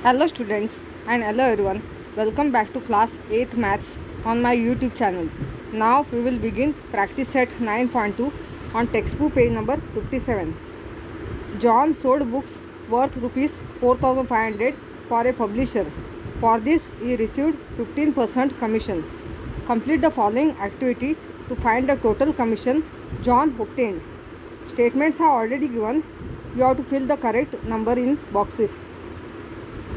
Hello students and hello everyone. Welcome back to class 8th maths on my YouTube channel. Now we will begin practice set 9.2 on textbook page number 57. John sold books worth rupees 4500 for a publisher. For this he received 15% commission. Complete the following activity to find the total commission John obtained. Statements are already given. You have to fill the correct number in boxes.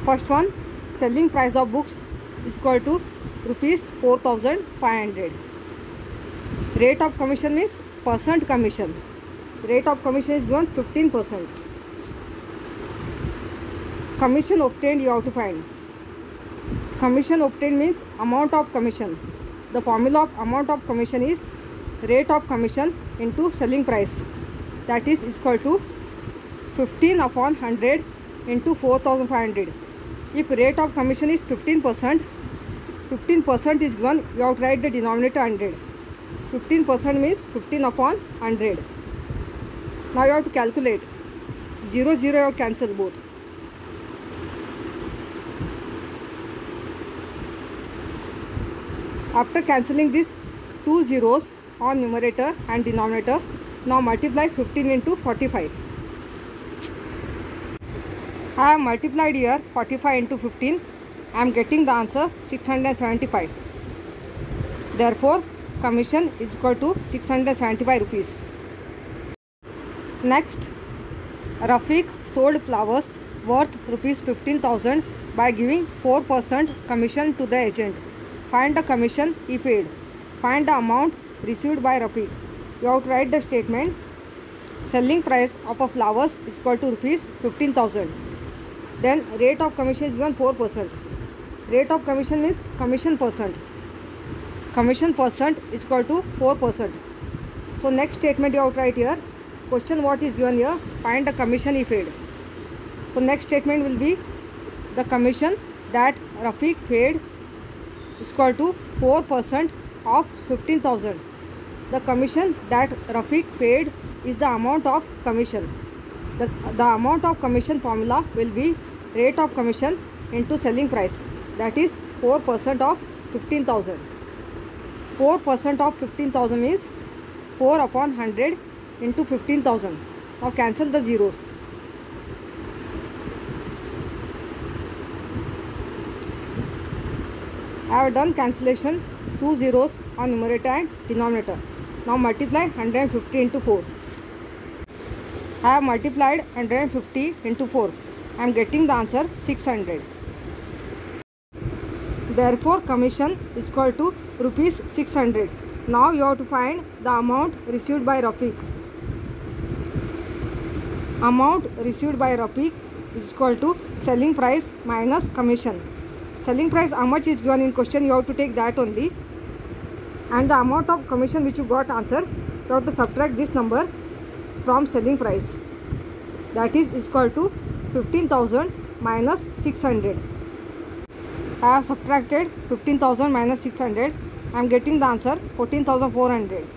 First one, selling price of books is equal to rupees 4500. Rate of commission means percent commission. Rate of commission is given 15%. Commission obtained you have to find. Commission obtained means amount of commission. The formula of amount of commission is rate of commission into selling price. That is equal to 15 upon 100 into 4500. If rate of commission is 15%, 15% is given, you have to write the denominator 100. 15% means 15 upon 100. Now you have to calculate. 0, 0 you have to cancel both. After cancelling these two zeros on numerator and denominator, now multiply 15 into 45. I have multiplied here 45 into 15. I am getting the answer 675. Therefore, commission is equal to 675 rupees. Next, Rafiq sold flowers worth rupees 15,000 by giving 4% commission to the agent. Find the commission he paid. Find the amount received by Rafiq. You have to write the statement. Selling price of a flowers is equal to rupees 15,000. Then rate of commission is given 4%. Rate of commission means commission percent. Commission percent is equal to 4%. So next statement you have to write here. Question what is given here? Find the commission he paid. So next statement will be the commission that Rafiq paid is equal to 4% of 15,000. The commission that Rafiq paid is the amount of commission. The amount of commission formula will be rate of commission into selling price, that is 4% of 15,000. 4% of 15,000 means 4 upon 100 into 15,000. Now cancel the zeros. I have done cancellation 2 zeros on numerator and denominator. Now multiply 150 into 4. I have multiplied 150 into 4. I am getting the answer 600. Therefore, commission is equal to rupees 600. Now you have to find the amount received by Rafiq. Amount received by Rafiq is equal to selling price minus commission. Selling price how much is given in question, you have to take that only. And the amount of commission which you got answer, you have to subtract this number from selling price. That is equal to 15,000 minus 600. I have subtracted 15,000 minus 600. I am getting the answer 14,400.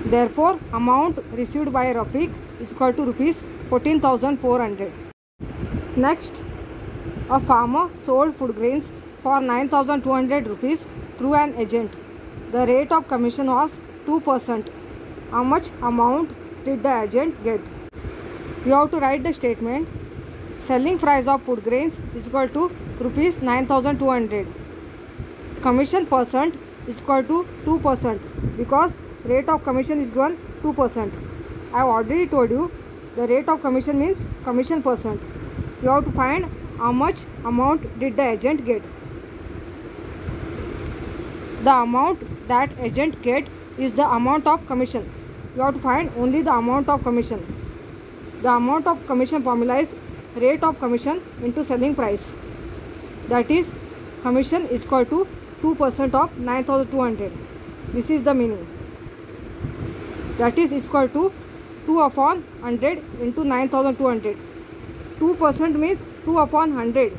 Therefore, amount received by Rafiq is equal to rupees 14,400. Next, a farmer sold food grains for 9,200 rupees through an agent. The rate of commission was 2%. How much amount did the agent get? You have to write the statement. Selling price of food grains is equal to rupees 9,200. Commission percent is equal to 2% because rate of commission is given 2%. I have already told you the rate of commission means commission percent. You have to find how much amount did the agent get. The amount that agent get is the amount of commission. You have to find only the amount of commission. The amount of commission formula is rate of commission into selling price. That is commission is equal to 2% of 9,200. This is the meaning. That is equal to 2 upon 100 into 9,200. 2% means 2 upon 100.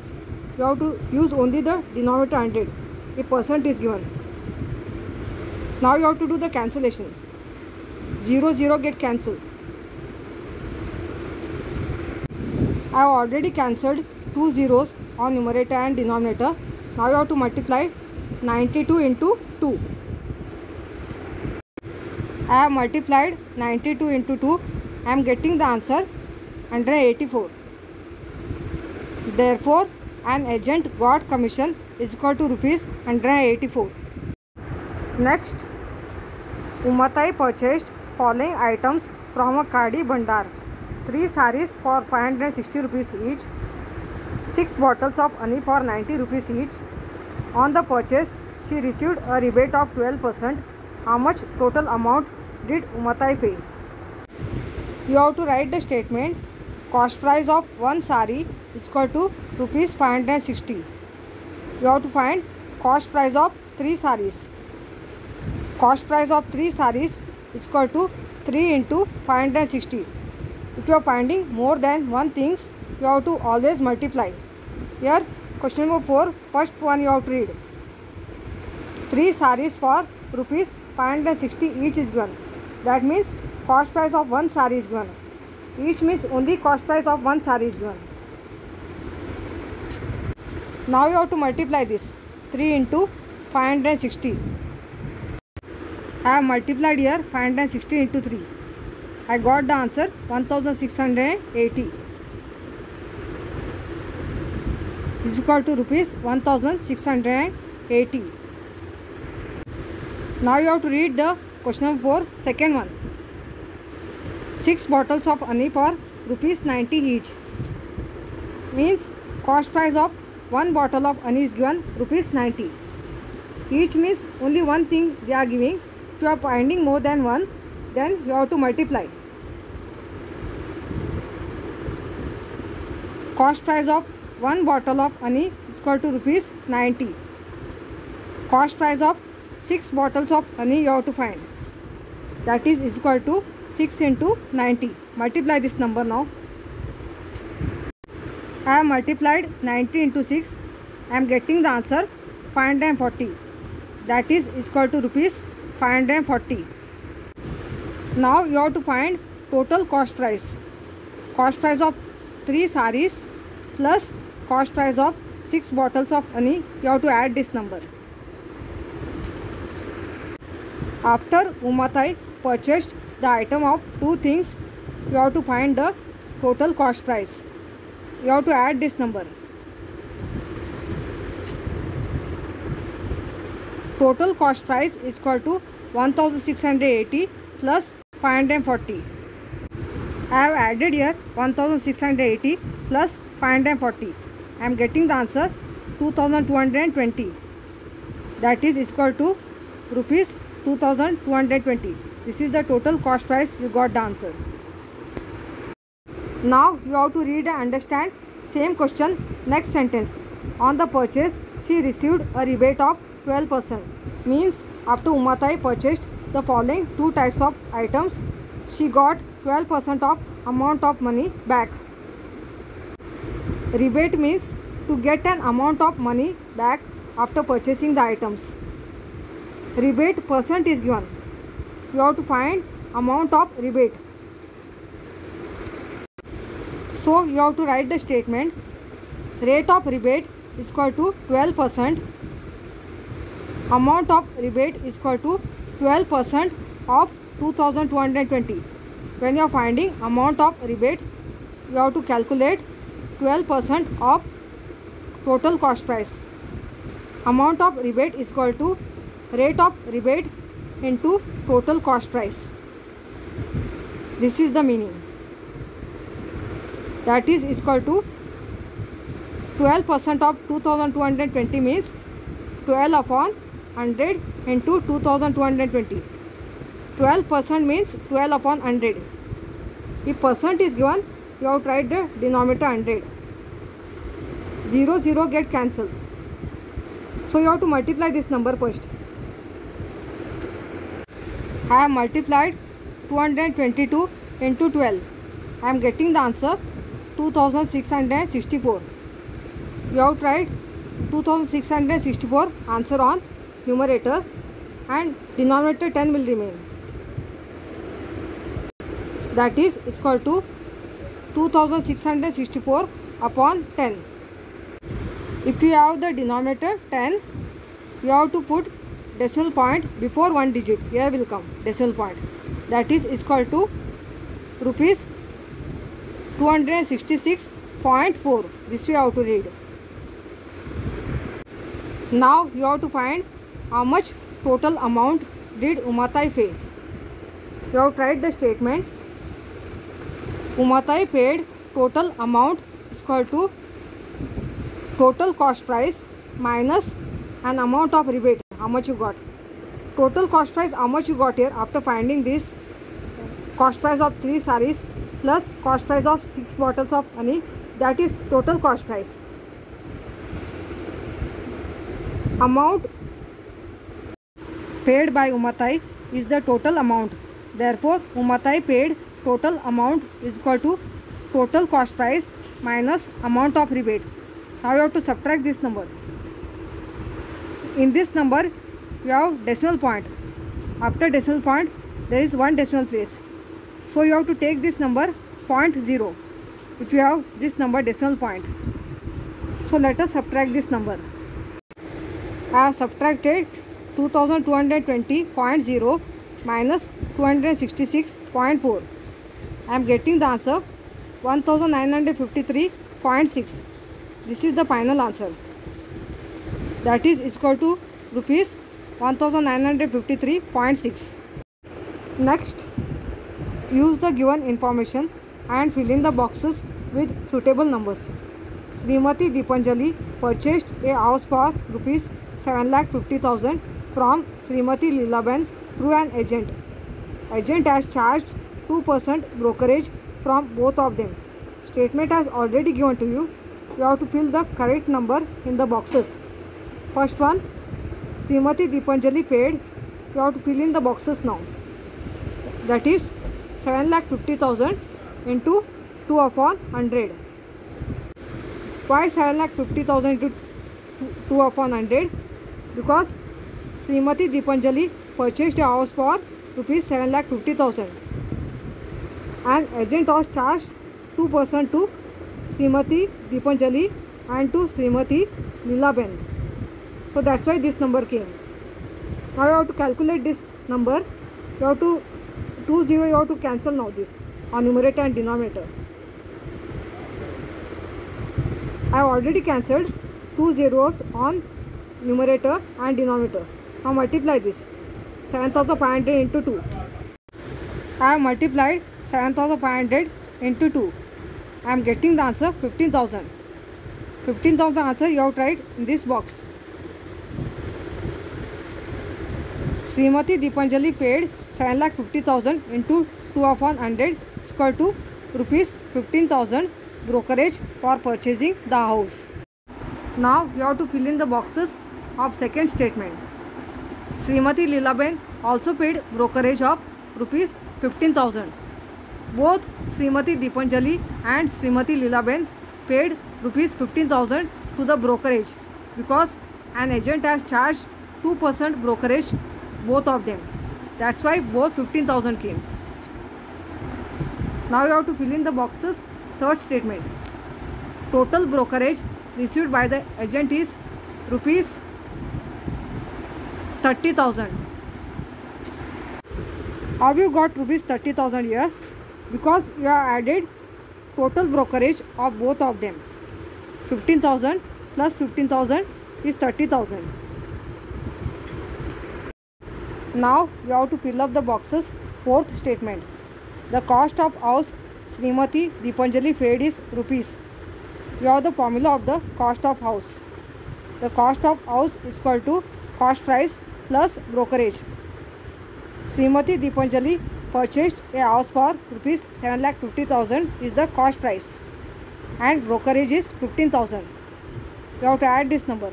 You have to use only the denominator 100. A percent is given. Now you have to do the cancellation. 0, 0 get cancelled. I have already cancelled 2 zeros on numerator and denominator. Now you have to multiply 92 into 2. I have multiplied 92 into 2. I am getting the answer 184. Therefore, an agent got commission is equal to rupees 184. Next, Umatai purchased following items from a Kadi Bandar: 3 saris for 560 rupees each, 6 bottles of honey for 90 rupees each. On the purchase, she received a rebate of 12%. How much total amount did Umatai pay? You have to write the statement. Cost price of 1 sari is equal to rupees 560. You have to find cost price of 3 saris. Cost price of 3 saris is equal to 3 into 560. If you are finding more than one things, you have to always multiply. Here, question number 4, first one you have to read. 3 saris for rupees 560 each is given. That means cost price of 1 sari is given. Each means only cost price of 1 sari is given. Now you have to multiply this. 3 into 560. I have multiplied here 560 into 3. I got the answer 1680 is equal to rupees 1680. Now you have to read the question number 4, second one. 6 bottles of honey for rupees 90 each. Means cost price of 1 bottle of honey is given rupees 90. Each means only one thing they are giving. If you are finding more than one, then you have to multiply. Cost price of 1 bottle of honey is equal to rupees 90. Cost price of 6 bottles of honey you have to find. That is equal to 6 into 90. Multiply this number now. I have multiplied 90 into 6. I am getting the answer 540. That is equal to rupees 540. Now you have to find total cost price. Cost price of 3 saris plus cost price of 6 bottles of honey. You have to add this number. After Umatai purchased the item of 2 things, you have to find the total cost price. You have to add this number. Total cost price is equal to 1680 plus 540. I have added here 1680 plus 540. I am getting the answer 2220. That is equal to rupees 2220. This is the total cost price. You got the answer. Now you have to read and understand same question. Next sentence. On the purchase, she received a rebate of 12%. Means after Umatai purchased the following 2 types of items, she got 12% of amount of money back. Rebate means to get an amount of money back after purchasing the items. Rebate percent is given. You have to find amount of rebate. So you have to write the statement. Rate of rebate is equal to 12%. Amount of rebate is equal to 12% of 2220. When you are finding amount of rebate, you have to calculate 12% of total cost price. Amount of rebate is equal to rate of rebate into total cost price. This is the meaning. That is equal to 12% of 2220 means 12 upon 100 into 2220. 12% means 12 upon 100. If percent is given, you have to write the denominator 100. 0, 0 get cancelled. So you have to multiply this number first. I have multiplied 222 into 12. I am getting the answer 2664. You have to write 2664 answer on numerator and denominator 10 will remain. That is equal to 2664 upon 10. If you have the denominator 10, you have to put decimal point before one digit. Here will come decimal point. That is equal to rupees 266.4. This we have to read. Now you have to find how much total amount did Umatai pay. You have to write the statement. Umatai paid total amount is equal to total cost price minus an amount of rebate. How much you got? Total cost price, how much you got here after finding this? Cost price of 3 sarees plus cost price of 6 bottles of honey. That is total cost price. Amount paid by Umatai is the total amount. Therefore, Umatai paid total amount is equal to total cost price minus amount of rebate. Now you have to subtract this number. In this number, you have decimal point. After decimal point, there is one decimal place. So you have to take this number 0.0 if you have this number decimal point. So let us subtract this number. I have subtracted 2220.0 minus 266.4. I am getting the answer 1953.6. This is the final answer. That is equal to rupees 1953.6. Next, use the given information and fill in the boxes with suitable numbers. Srimati Deepanjali purchased a house for rupees 7,50,000 from Srimati Leelaben through an agent. Agent has charged 2% brokerage from both of them. Statement has already given to you. You have to fill the correct number in the boxes. First one, Srimati Deepanjali paid. You have to fill in the boxes now. That is 7,50,000 into 2 upon 100. Why 7,50,000 into 2 upon 100? Because Srimati Deepanjali purchased a house for rupees 7,50,000 and agent was charged 2% to Srimati Deepanjali and to Srimati Leelaben. So that's why this number came. Now you have to calculate this number. You have to 20, you have to cancel now this on numerator and denominator. I have already cancelled 2 zeros on numerator and denominator. Now multiply this 7,500 into 2. I have multiplied 7,500 into 2. I am getting the answer 15,000. 15,000 answer you have to write in this box. Srimati Deepanjali paid 7,50,000 into 2 upon 100 is equal to rupees 15,000 brokerage for purchasing the house. Now you have to fill in the boxes of second statement. Srimati Leelaben also paid brokerage of rupees 15,000. Both Srimati Deepanjali and Srimati Leelaben paid rupees 15,000 to the brokerage because an agent has charged 2% brokerage both of them. That's why both 15,000 came. Now you have to fill in the boxes. Third statement. Total brokerage received by the agent is rupees 30,000. How you got rupees 30,000 here? Because you have added total brokerage of both of them. 15,000 plus 15,000 is 30,000. Now you have to fill up the boxes. Fourth statement. The cost of house Srimati Deepanjali paid is rupees. You have the formula of the cost of house. The cost of house is equal to cost price plus brokerage. Srimati Deepanjali purchased a house for rupees 7,50,000 is the cost price and brokerage is 15,000. You have to add this number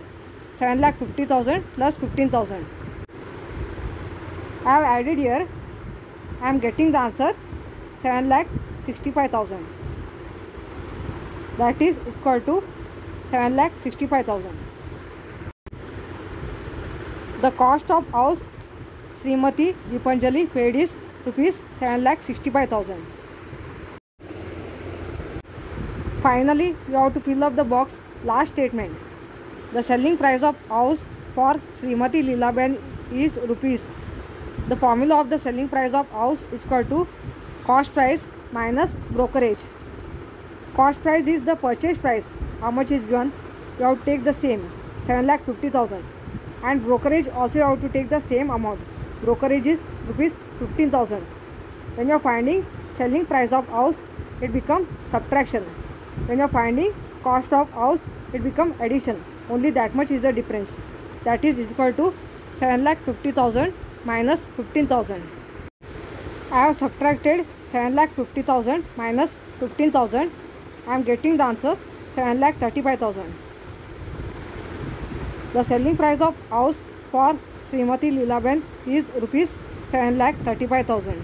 7,50,000 plus 15,000. I have added here. I am getting the answer 7,65,000. That is equal to 7,65,000. The cost of house Srimati Deepanjali paid is rupees 7,65,000. Finally, you have to fill up the box last statement. The selling price of house for Srimati Leelaben is rupees. The formula of the selling price of house is equal to cost price minus brokerage. Cost price is the purchase price. How much is given? You have to take the same, 7,50,000. And brokerage also you have to take the same amount. Brokerage is rupees 15,000. When you are finding selling price of house, it becomes subtraction. When you are finding cost of house, it becomes addition. Only that much is the difference. That is equal to 7,50,000 minus 15,000. I have subtracted 7,50,000 minus 15,000. I am getting the answer 7,35,000. The selling price of house for Srimati Leelaben is rupees 7,35,000.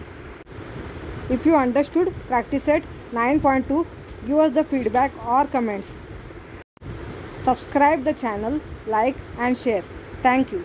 If you understood practice set 9.2, give us the feedback or comments. Subscribe the channel, like and share. Thank you.